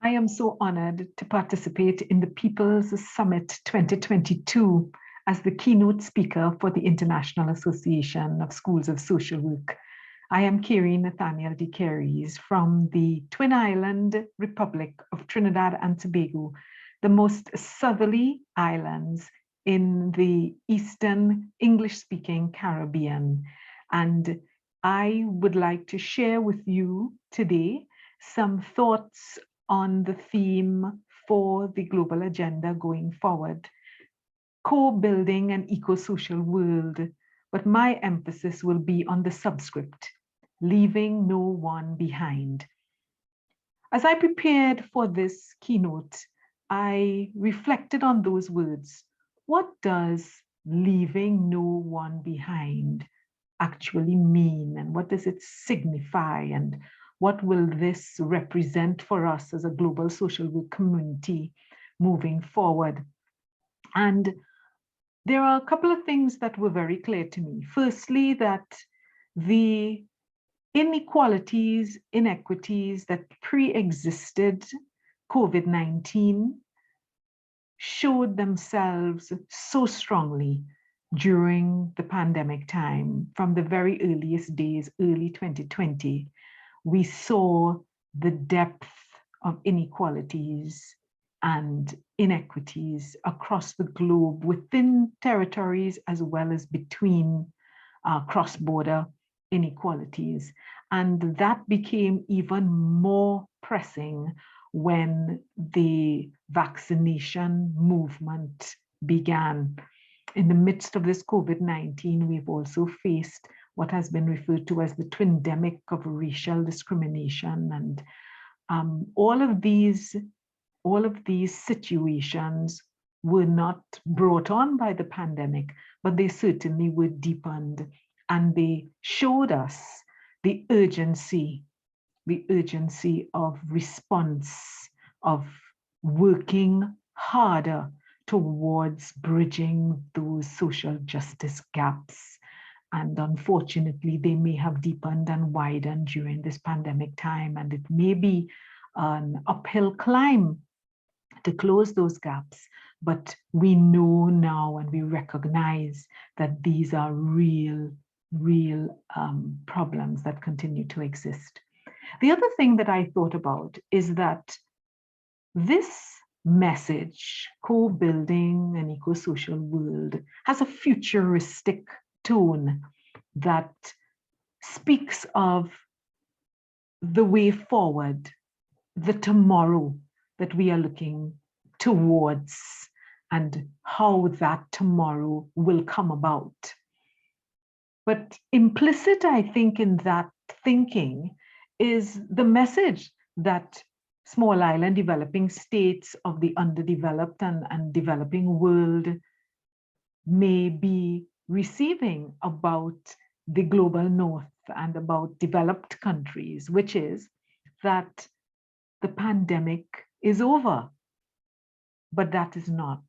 I am so honored to participate in the People's Summit 2022 as the keynote speaker for the International Association of Schools of Social Work. I am Nathaniel DeCaires from the Twin Island Republic of Trinidad and Tobago, the most southerly islands in the Eastern English-speaking Caribbean. And I would like to share with you today some thoughts on the theme for the global agenda going forward, co-building an eco-social world, but my emphasis will be on the subscript, leaving no one behind. As I prepared for this keynote, I reflected on those words. What does leaving no one behind actually mean, and what does it signify, and what will this represent for us as a global social work community moving forward? And there are a couple of things that were very clear to me. Firstly, that the inequalities, inequities that pre-existed COVID-19 showed themselves so strongly during the pandemic time. From the very earliest days, early 2020, we saw the depth of inequalities and inequities across the globe, within territories as well as between cross-border inequalities. And that became even more pressing when the vaccination movement began. In the midst of this COVID-19, we've also faced what has been referred to as the twindemic of racial discrimination. And all of these situations were not brought on by the pandemic, but they certainly were deepened, and they showed us the urgency of response, of working harder towards bridging those social justice gaps. And unfortunately, they may have deepened and widened during this pandemic time, and it may be an uphill climb to close those gaps. But we know now, and we recognize that these are real problems that continue to exist. The other thing that I thought about is that this message, co-building an eco-social world, has a futuristic tone that speaks of the way forward, the tomorrow that we are looking towards, and how that tomorrow will come about. But implicit, I think, in that thinking is the message that small island developing states of the underdeveloped and developing world may be receiving about the global north and about developed countries, which is that the pandemic is over. But that is not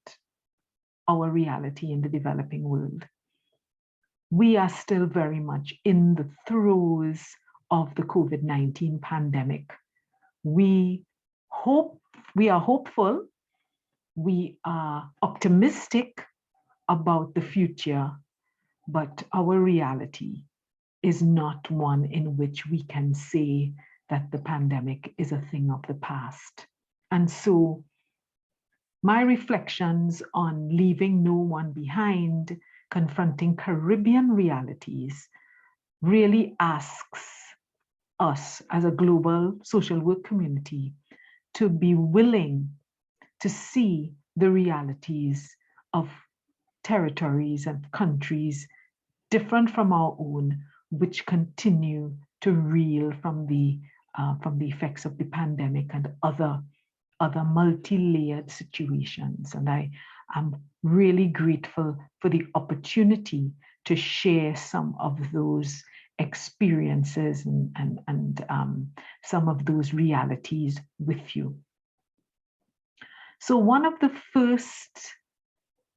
our reality in the developing world. We are still very much in the throes of the COVID-19 pandemic. We are hopeful, we are optimistic about the future, but our reality is not one in which we can say that the pandemic is a thing of the past. And so my reflections on leaving no one behind, confronting Caribbean realities, really asks us as a global social work community to be willing to see the realities of territories and countries different from our own, which continue to reel from the effects of the pandemic and other multi-layered situations. And I am really grateful for the opportunity to share some of those experiences and some of those realities with you. So one of the first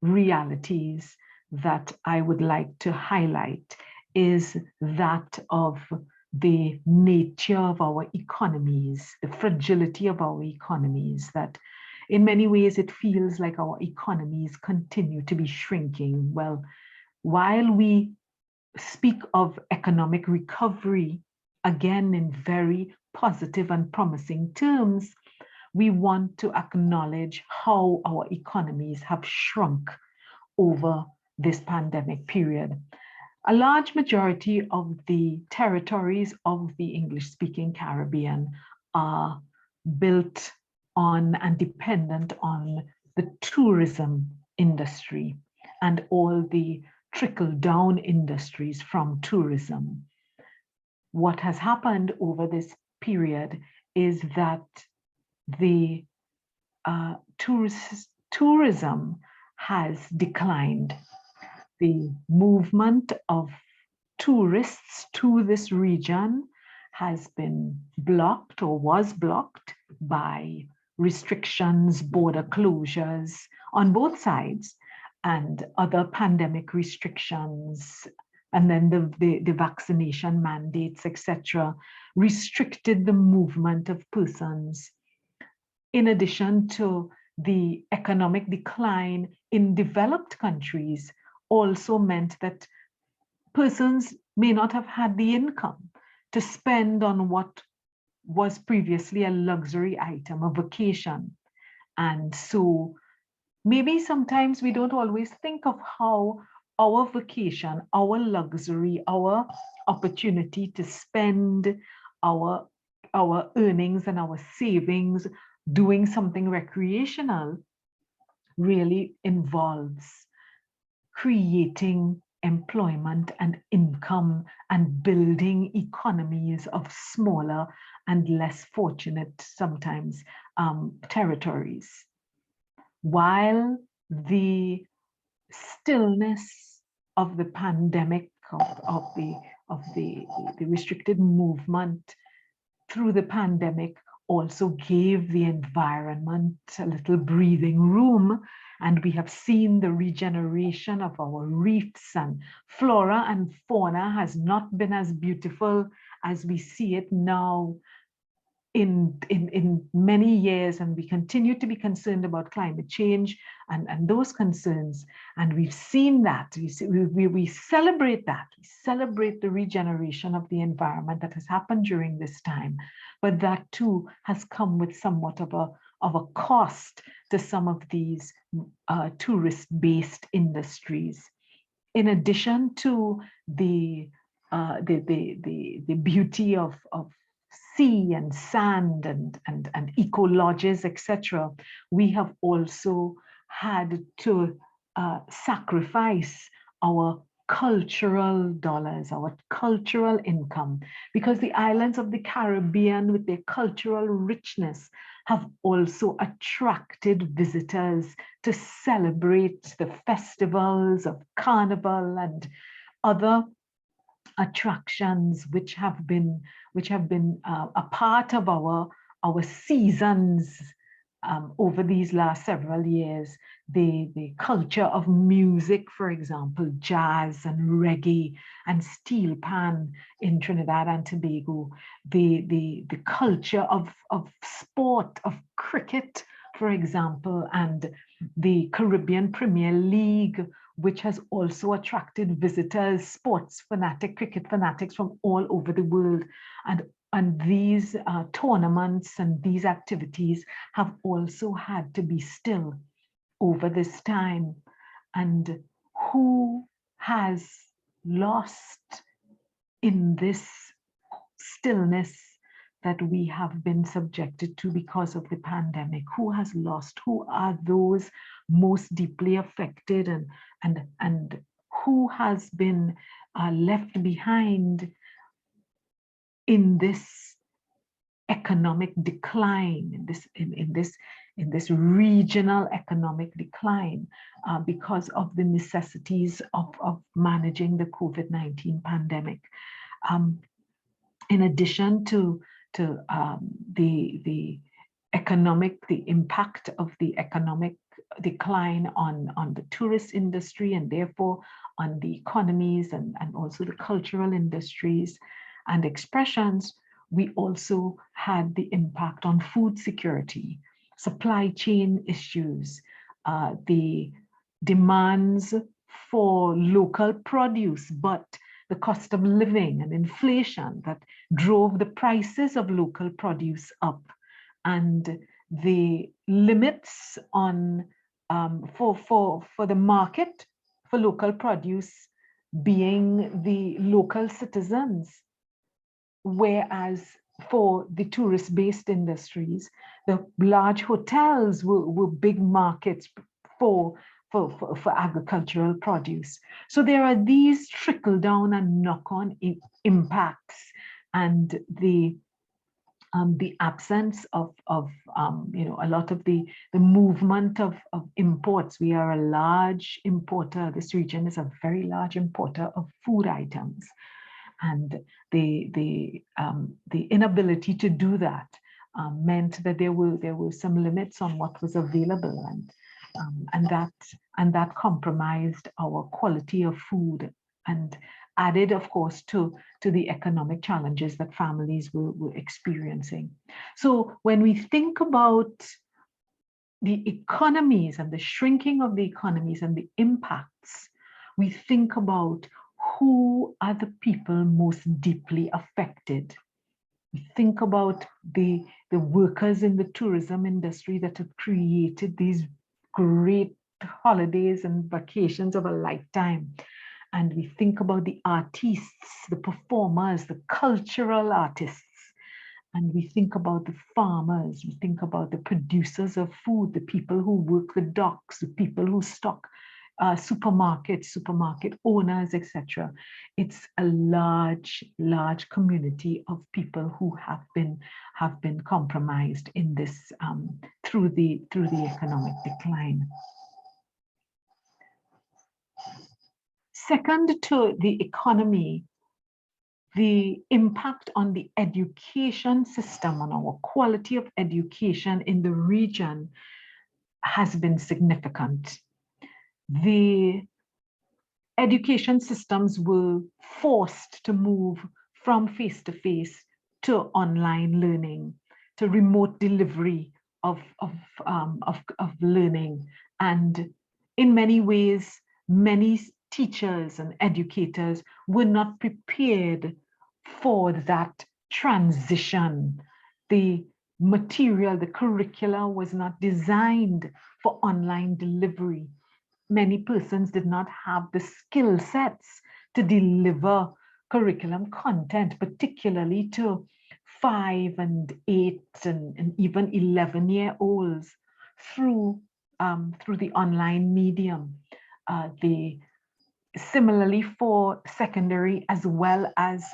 realities that I would like to highlight is that of the nature of our economies, the fragility of our economies, that in many ways it feels like our economies continue to be shrinking. Well, while we speak of economic recovery, again in very positive and promising terms, we want to acknowledge how our economies have shrunk over this pandemic period. A large majority of the territories of the English-speaking Caribbean are built on and dependent on the tourism industry and all the trickle-down industries from tourism. What has happened over this period is that the tourism has declined. The movement of tourists to this region has been blocked or was blocked by restrictions, border closures on both sides, and other pandemic restrictions, and then the vaccination mandates, etc., restricted the movement of persons. In addition to the economic decline in developed countries, also meant that persons may not have had the income to spend on what was previously a luxury item, a vacation. And so maybe sometimes we don't always think of how our vacation, our luxury, our opportunity to spend our earnings and our savings doing something recreational really involves creating employment and income and building economies of smaller and less fortunate sometimes territories. While the stillness of the pandemic, of the restricted movement through the pandemic also gave the environment a little breathing room, and we have seen the regeneration of our reefs, and flora and fauna has not been as beautiful as we see it now in many years, and we continue to be concerned about climate change and those concerns. And we've seen that, we celebrate that, we celebrate the regeneration of the environment that has happened during this time, but that too has come with somewhat of a cost to some of these tourist-based industries. In addition to the beauty of sea and sand and eco lodges, etc., we have also had to sacrifice our cultural dollars, our cultural income, because the islands of the Caribbean, with their cultural richness, have also attracted visitors to celebrate the festivals of Carnival and other attractions which have been a part of our seasons over these last several years. The culture of music, for example, jazz and reggae and steel pan in Trinidad and Tobago, the culture of sport, of cricket, for example, and the Caribbean Premier League, which has also attracted visitors, sports fanatic, cricket fanatics from all over the world. And these tournaments and these activities have also had to be still over this time. And who has lost in this stillness that we have been subjected to because of the pandemic? Who has lost? Who are those most deeply affected, and who has been left behind in this economic decline, in this regional economic decline because of the necessities of managing the COVID-19 pandemic? In addition to the impact of the economic decline on the tourist industry, and therefore on the economies and also the cultural industries, and expressions, we also had the impact on food security, supply chain issues, the demands for local produce, but the cost of living and inflation that drove the prices of local produce up, and the limits on for the market for local produce being the local citizens, whereas for the tourist-based industries, the large hotels were big markets for agricultural produce. So there are these trickle-down and knock-on impacts, and the absence of a lot of the movement of imports. We are a large importer. This region is a very large importer of food items, and the inability to do that meant that there were some limits on what was available, and that compromised our quality of food, and added, of course, to the economic challenges that families were experiencing. So when we think about the economies and the shrinking of the economies and the impacts, we think about who are the people most deeply affected. We think about the workers in the tourism industry that have created these great holidays and vacations of a lifetime. And we think about the artists, the performers, the cultural artists. And we think about the farmers, we think about the producers of food, the people who work the docks, the people who stock supermarket owners, etc. It's a large community of people who have been compromised in this through the economic decline. Second to the economy, the impact on the education system, on our quality of education in the region has been significant. The education systems were forced to move from face-to-face to online learning, to remote delivery of learning. And in many ways, many teachers and educators were not prepared for that transition. The material, the curricula was not designed for online delivery. Many persons did not have the skill sets to deliver curriculum content, particularly to 5 and 8 and even 11-year-olds through the online medium. Similarly for secondary as well as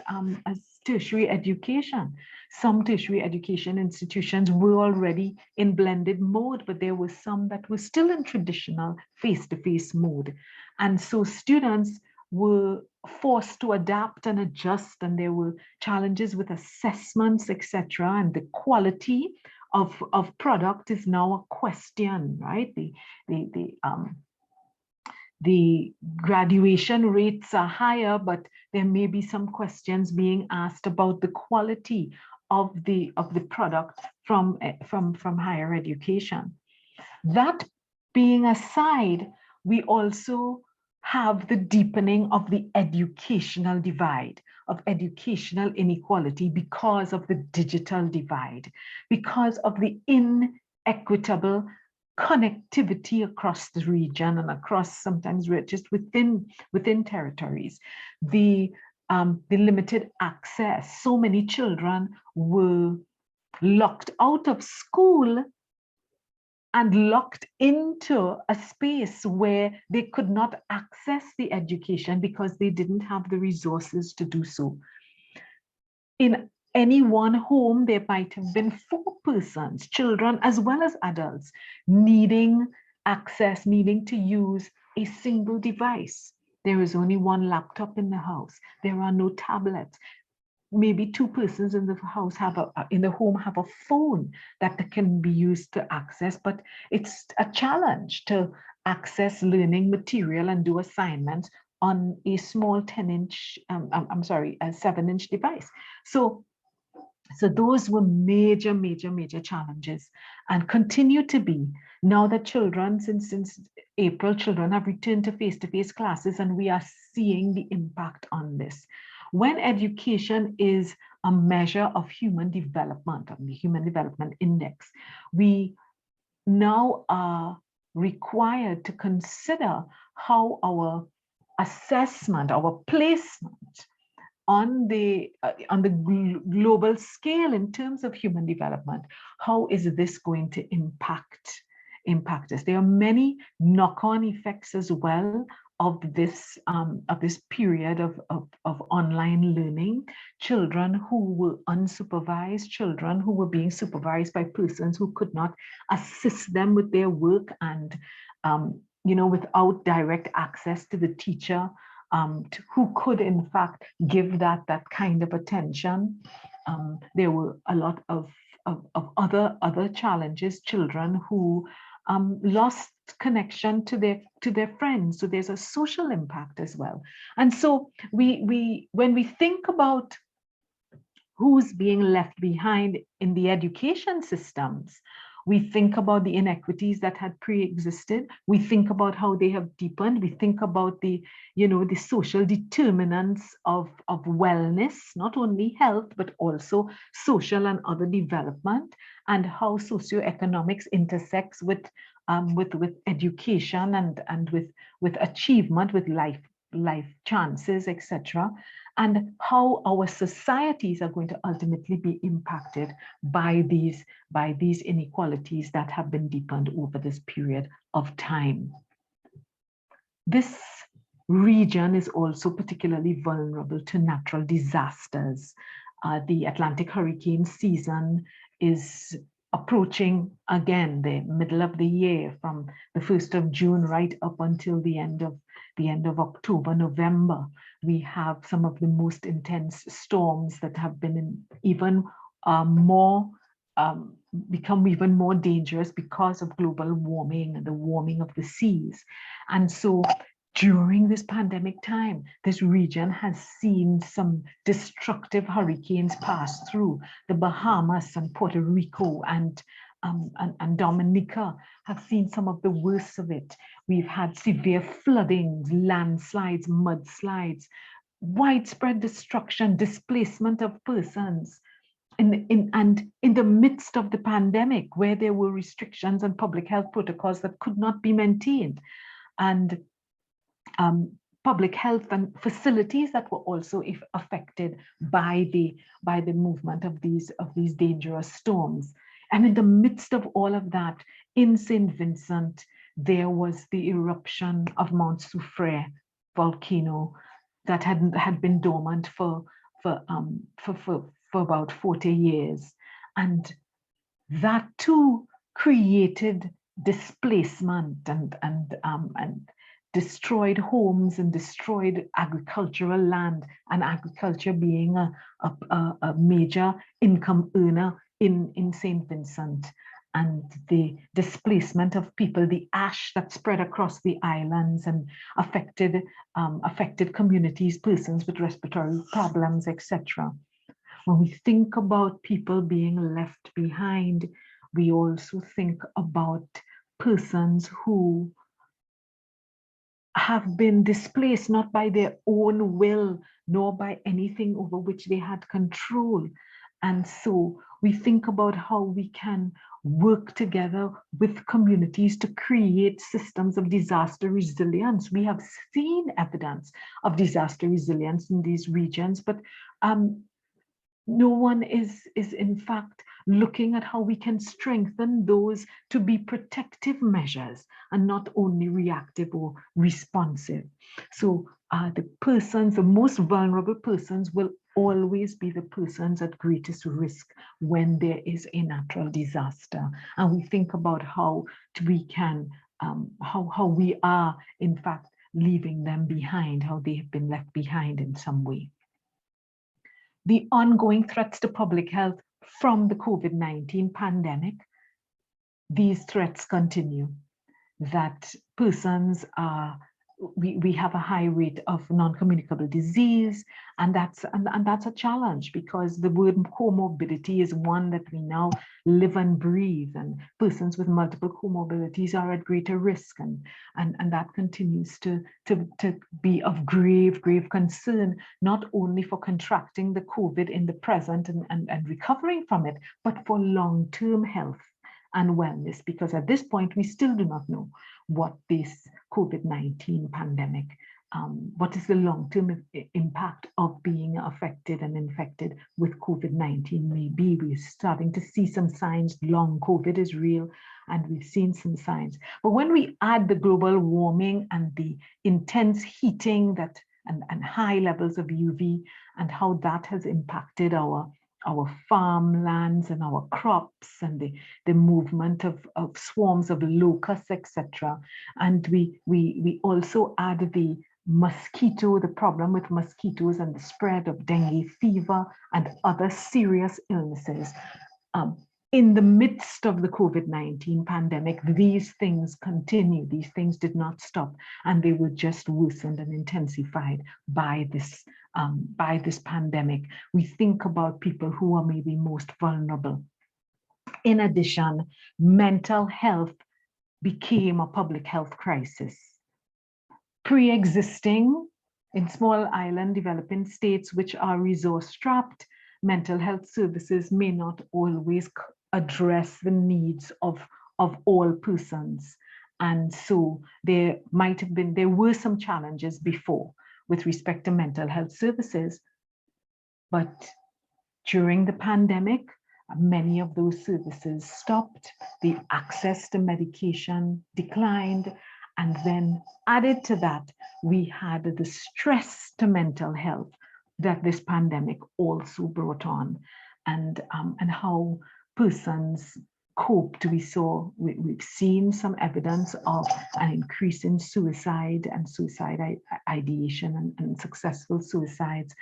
tertiary education. Some tertiary education institutions were already in blended mode, but there were some that were still in traditional face-to-face mode. And so students were forced to adapt and adjust, and there were challenges with assessments, etc. And the quality of product is now a question, right? The graduation rates are higher, but there may be some questions being asked about the quality of the product from higher education. That being aside, we also have the deepening of the educational divide, of educational inequality because of the digital divide, because of the inequitable connectivity across the region and across sometimes just within territories, the limited access. So many children were locked out of school and locked into a space where they could not access the education because they didn't have the resources to do so. In any one home, there might have been 4 persons, children as well as adults, needing access, needing to use a single device. There is only 1 laptop in the house. There are no tablets. Maybe 2 persons in the house in the home have a phone that can be used to access, but it's a challenge to access learning material and do assignments on a small 10-inch, I'm sorry, a 7-inch device. So those were major, major, major challenges and continue to be. Now that children, since April, children have returned to face-to-face classes, and we are seeing the impact on this. When education is a measure of human development, of the Human Development Index, we now are required to consider how our assessment, our placement on the global scale in terms of human development, how is this going to impact us? There are many knock-on effects as well of this period of online learning. Children who were unsupervised, children who were being supervised by persons who could not assist them with their work, and without direct access to the teacher, who could in fact give that kind of attention. There were a lot of other challenges, children who lost connection to their friends. So there's a social impact as well. And so when we think about who's being left behind in the education systems, we think about the inequities that had pre-existed. We think about how they have deepened. We think about the social determinants of wellness, not only health, but also social and other development, and how socioeconomics intersects with education and with achievement, with life chances, etc., and how our societies are going to ultimately be impacted by these inequalities that have been deepened over this period of time. This region is also particularly vulnerable to natural disasters. The Atlantic hurricane season is approaching again, the middle of the year, from the 1st of June right up until the end of October, November. We have some of the most intense storms that have been become even more dangerous because of global warming and the warming of the seas. And so during this pandemic time, this region has seen some destructive hurricanes pass through. The Bahamas and Puerto Rico and Dominica have seen some of the worst of it. We've had severe floodings, landslides, mudslides, widespread destruction, displacement of persons. And in the midst of the pandemic, where there were restrictions and public health protocols that could not be maintained, and public health and facilities that were also affected by the movement of these dangerous storms. And in the midst of all of that, in St. Vincent, there was the eruption of Mount Soufriere volcano that had been dormant for about 40 years, and that too created displacement and destroyed homes and destroyed agricultural land, and agriculture being a major income earner in St. Vincent, and the displacement of people, the ash that spread across the islands and affected communities, persons with respiratory problems, etc. When we think about people being left behind, we also think about persons who have been displaced not by their own will, nor by anything over which they had control. And so we think about how we can work together with communities to create systems of disaster resilience. We have seen evidence of disaster resilience in these regions, but no one is in fact looking at how we can strengthen those to be protective measures and not only reactive or responsive. So the most vulnerable persons will always be the persons at greatest risk when there is a natural disaster. And we think about how we can, how we are in fact leaving them behind, how they have been left behind in some way. The ongoing threats to public health from the COVID-19 pandemic, these threats continue, that persons are we have a high rate of non-communicable disease, and that's a challenge, because the word comorbidity is one that we now live and breathe, and persons with multiple comorbidities are at greater risk, and that continues to be of grave concern, not only for contracting the COVID in the present and recovering from it, but for long-term health and wellness, because at this point we still do not know what this COVID-19 pandemic, what is the long-term impact of being affected and infected with COVID-19 may be. We're starting to see some signs. Long COVID is real, and we've seen some signs. But when we add the global warming and the intense heating and high levels of UV, and how that has impacted our farmlands and our crops, and the movement of swarms of locusts, etc. And we also add the problem with mosquitoes and the spread of dengue fever and other serious illnesses. In the midst of the COVID-19 pandemic, these things continue. These things did not stop, and they were just worsened and intensified by this pandemic. We think about people who are maybe most vulnerable. In addition, mental health became a public health crisis. Pre-existing in small island developing states which are resource-strapped, mental health services may not always address the needs of all persons. And so there were some challenges before with respect to mental health services, but during the pandemic, many of those services stopped, the access to medication declined, and then added to that, we had the stress to mental health that this pandemic also brought on, and how persons coped. We've seen some evidence of an increase in suicide and suicide ideation and successful suicides,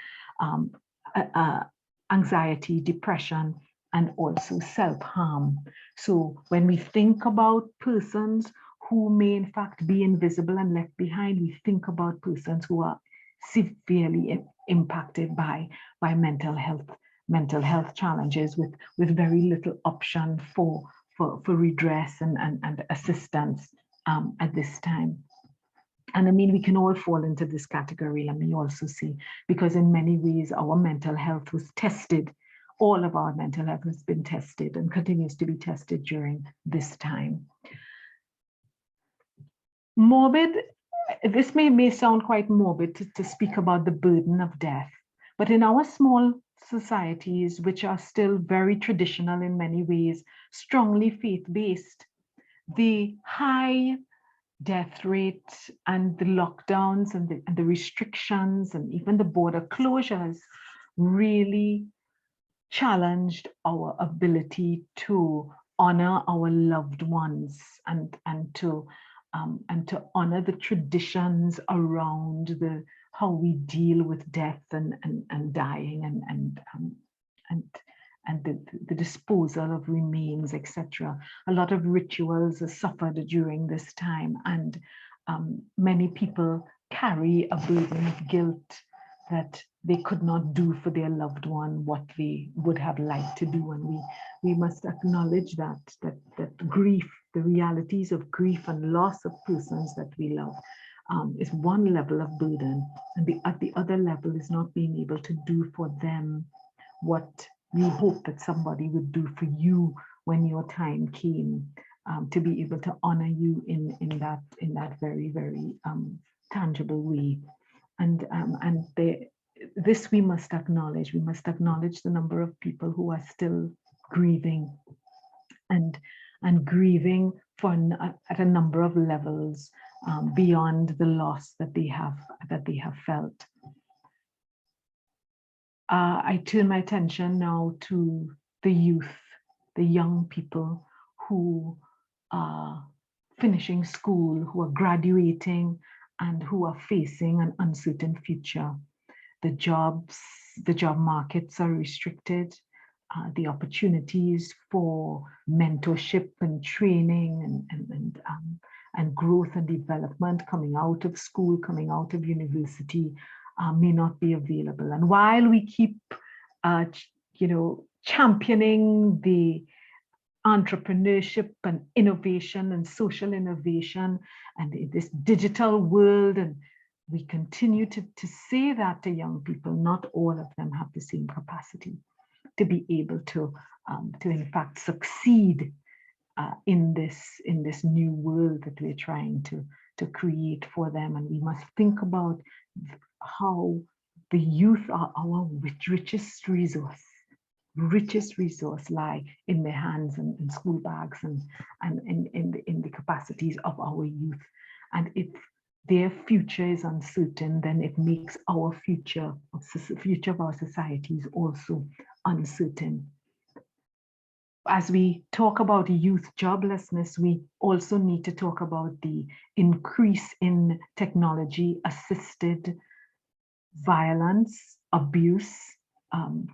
anxiety, depression, and also self-harm. So when we think about persons who may in fact be invisible and left behind, we think about persons who are severely impacted by mental health challenges with very little option for redress and assistance at this time. And I mean, we can all fall into this category, let me also say, because in many ways our mental health was tested. All of our mental health has been tested and continues to be tested during this time. Morbid, this may sound quite morbid to speak about the burden of death, but in our small societies, which are still very traditional in many ways, strongly faith-based, the high death rate and the lockdowns and the restrictions and even the border closures really challenged our ability to honor our loved ones and to honor the traditions around how we deal with death and dying and the disposal of remains, etc. A lot of rituals are suffered during this time, and many people carry a burden of guilt that they could not do for their loved one what they would have liked to do. And we must acknowledge that grief, the realities of grief and loss of persons that we love, is one level of burden, and at the other level is not being able to do for them what you hope that somebody would do for you when your time came, to be able to honor you in that very, very tangible way. And this we must acknowledge. We must acknowledge the number of people who are still grieving and grieving at a number of levels beyond the loss that they have felt. I turn my attention now to the youth, the young people who are finishing school, who are graduating, and who are facing an uncertain future. The job markets are restricted. The opportunities for mentorship and training and growth and development coming out of school, coming out of university, may not be available. And while we keep, championing the entrepreneurship and innovation and social innovation and this digital world, and we continue to say that to young people, not all of them have the same capacity to be able to in fact succeed in this new world that we're trying to create for them. And we must think about how the youth are our richest resource lie in their hands and in school bags and in the capacities of our youth. And if their future is uncertain, then it makes our future of our societies also uncertain. As we talk about youth joblessness, we also need to talk about the increase in technology-assisted violence, abuse,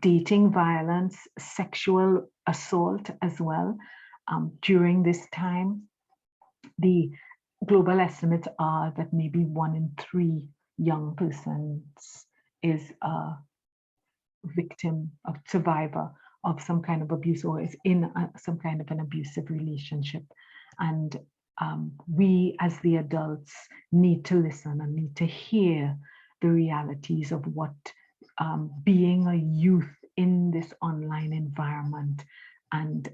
dating violence, sexual assault as well. During this time, the global estimates are that maybe 1 in 3 young persons is a victim, a survivor of some kind of abuse, or is in some kind of an abusive relationship. And we as the adults need to listen and need to hear the realities of what being a youth in this online environment and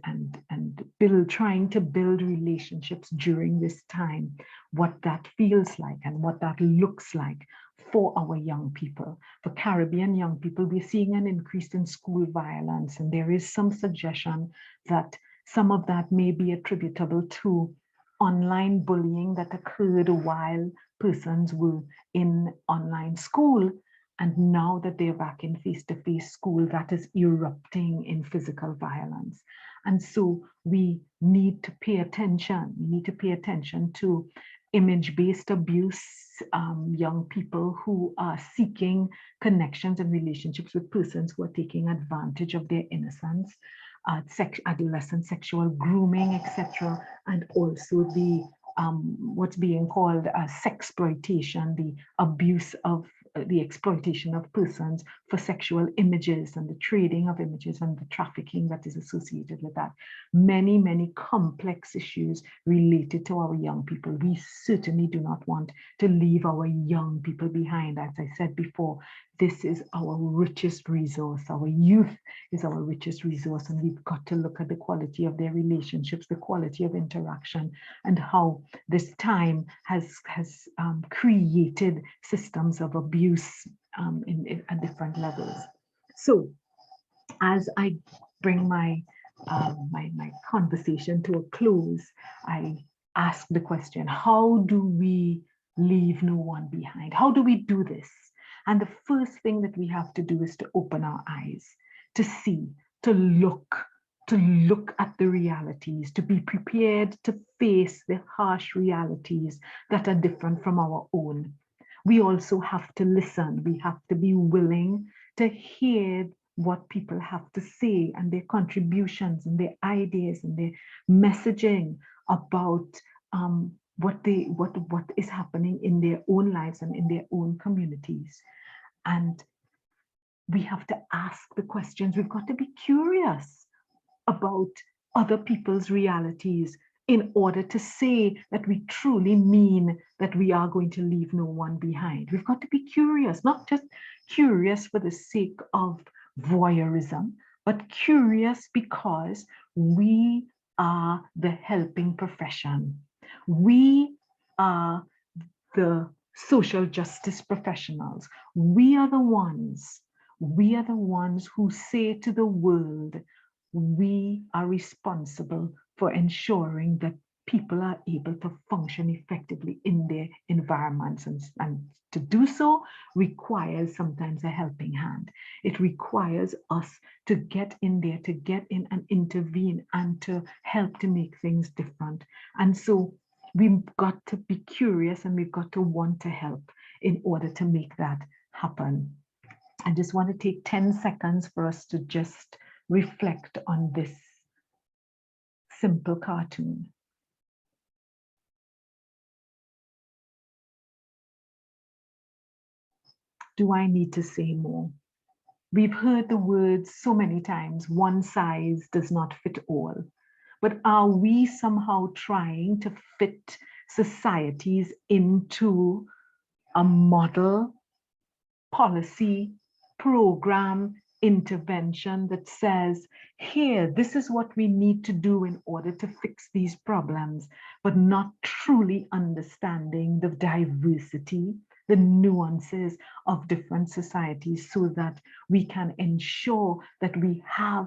trying to build relationships during this time, what that feels like and what that looks like for our young people. For Caribbean young people, we're seeing an increase in school violence, and there is some suggestion that some of that may be attributable to online bullying that occurred while persons were in online school. And now that they're back in face-to-face school, that is erupting in physical violence. And so we need to pay attention. We need to pay attention to image-based abuse, young people who are seeking connections and relationships with persons who are taking advantage of their innocence, adolescent sexual grooming, etc., and also the what's being called sexploitation, the abuse of the exploitation of persons for sexual images and the trading of images and the trafficking that is associated with that. Many, many complex issues related to our young people. We certainly do not want to leave our young people behind. As I said before, this is our richest resource. Our youth is our richest resource, and we've got to look at the quality of their relationships, the quality of interaction, and how this time has created systems of abuse at different levels. So, as I bring my conversation to a close, I ask the question: how do we leave no one behind? How do we do this? And the first thing that we have to do is to open our eyes, to see, to look at the realities, to be prepared to face the harsh realities that are different from our own. We also have to listen. We have to be willing to hear what people have to say and their contributions and their ideas and their messaging about what is happening in their own lives and in their own communities. And we have to ask the questions. We've got to be curious about other people's realities in order to say that we truly mean that we are going to leave no one behind. We've got to be curious, not just curious for the sake of voyeurism, but curious because we are the helping profession. We are the social justice professionals. We are the ones who say to the world, we are responsible for ensuring that people are able to function effectively in their environments. And to do so requires sometimes a helping hand. It requires us to get in there, to get in and intervene and to help to make things different. And so we've got to be curious and we've got to want to help in order to make that happen. I just want to take 10 seconds for us to just reflect on this simple cartoon. do I need to say more? We've heard the words so many times, one size does not fit all. But are we somehow trying to fit societies into a model, policy, program, intervention that says, here, this is what we need to do in order to fix these problems, but not truly understanding the diversity, the nuances of different societies, so that we can ensure that we have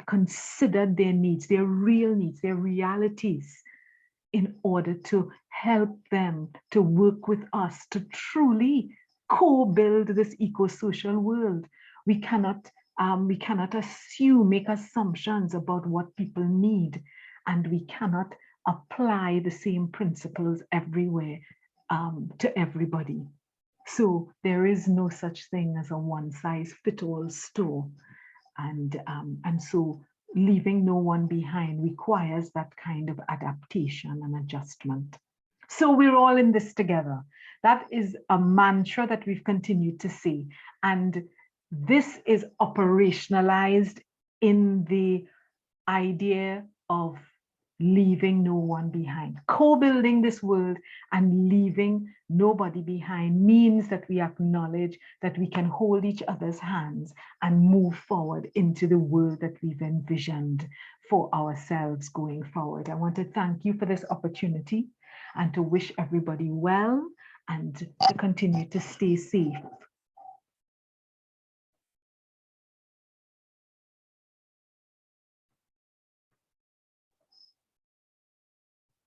considered their needs, their real needs, their realities, in order to help them to work with us to truly co-build this eco-social world. We cannot assume, make assumptions about what people need, and we cannot apply the same principles everywhere to everybody. So there is no such thing as a one-size-fits-all store. And so leaving no one behind requires that kind of adaptation and adjustment. So we're all in this together. That is a mantra that we've continued to say. And this is operationalized in the idea of leaving no one behind. Co-building this world and leaving nobody behind means that we acknowledge that we can hold each other's hands and move forward into the world that we've envisioned for ourselves going forward. I want to thank you for this opportunity and to wish everybody well and to continue to stay safe